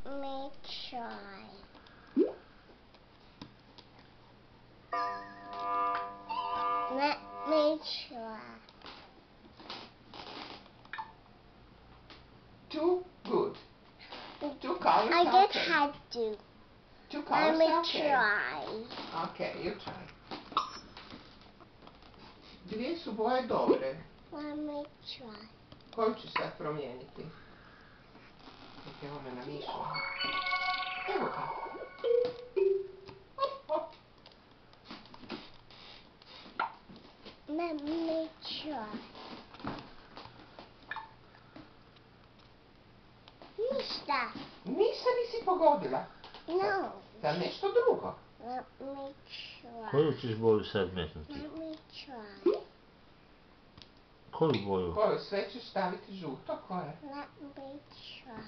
me try. Let me try. Too good. Two colors. I just okay. had to. Two Let colors. me okay. try. Okay, you try. Dvije su boje dobre. Let me try. Koju ću sad promijeniti? Evo me namišla. Evo ga. Let me try. Ništa. Ništa nisi pogodila. No. Da nešto drugo. Let me try. Koju ćeš boju sad metnuti? Let me try. Koju boju? Koju sve ćeš staviti žuto? Koje? Let me try.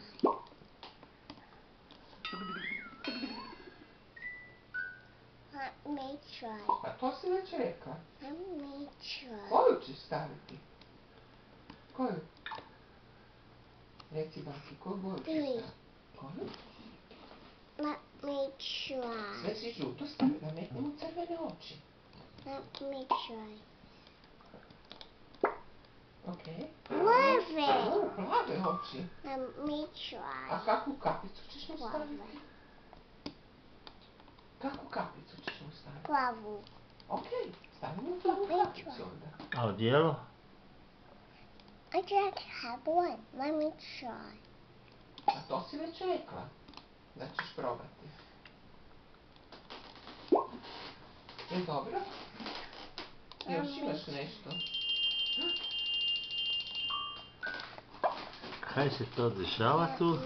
Let me try. Pa to si već rekla. Let me try. Koju ćeš staviti? Koju? Reci baki, koju boju ćeš staviti? Koju? Let me try. Sve si žuto staviti, da metnemo crvene oči. Let me try. Okej. Plave. Plave oči. Let me try. A kakvu kapicu ćeš mu staviti? Plave. Kakvu kapicu ćeš mu staviti? Plavu. Okej, stavimo plavu kapicu onda. A odijelo? I just have one. Let me try. A to si već rekla. Da ćeš probati. Je dobro? Još imaš nešto? Kaj se to dešava tu?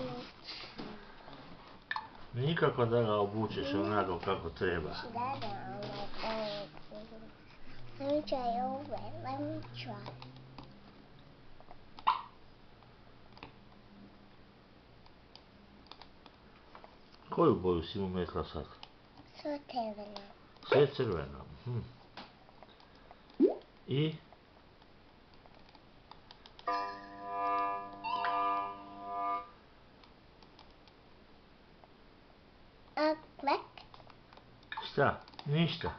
Nikako da ga obučeš onako kako treba. Let me try over. Let me try. Koju boju si mu metla sad? So crveno. Sve crveno. I? Lek. Šta? Ništa.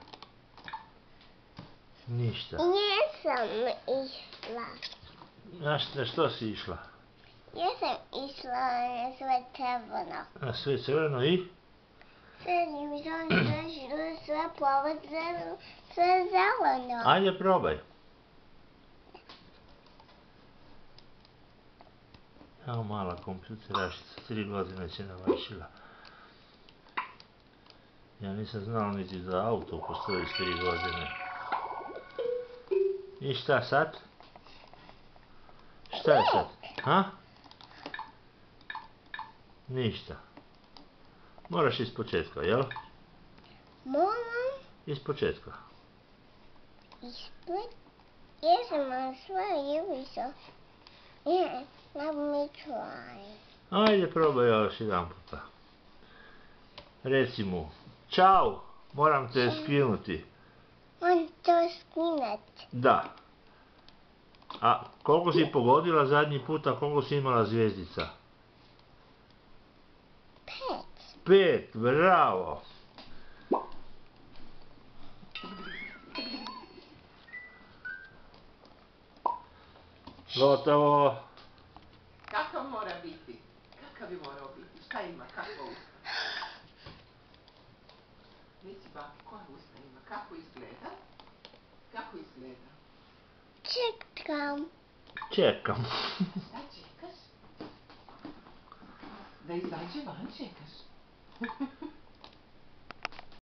Ništa. Jesam išla. Na što si išla? Jesam išla na sve crveno. Na sve crveno i? Sve žuto, sve plavo, sve zeleno. Ajde probaj. Evo mala kompjuterašica, 3 godine se navršila. Ja nisam znao niti da auto postoji s 3 godine. I šta sad? Šta je sad? Ha? Ništa. Moraš iz početka, jel? Moram Iz početka. ispred. Jesam na sve iviso. Let me try. Ajde probaj još jedan puta. Reci mu, čao, moram te skinuti. On to skinet. Da. A koliko si pogodila zadnji puta, koliko si imala zvjezdica? 5, bravo. Gotovo. Kakav mora biti? Kakav bi morao biti? Šta ima? Kako usta? Reci baki, koja usta ima? Kako izgleda? Kako izgleda? Čekam. Čekam. Šta čekaš? Da izađe van čekaš?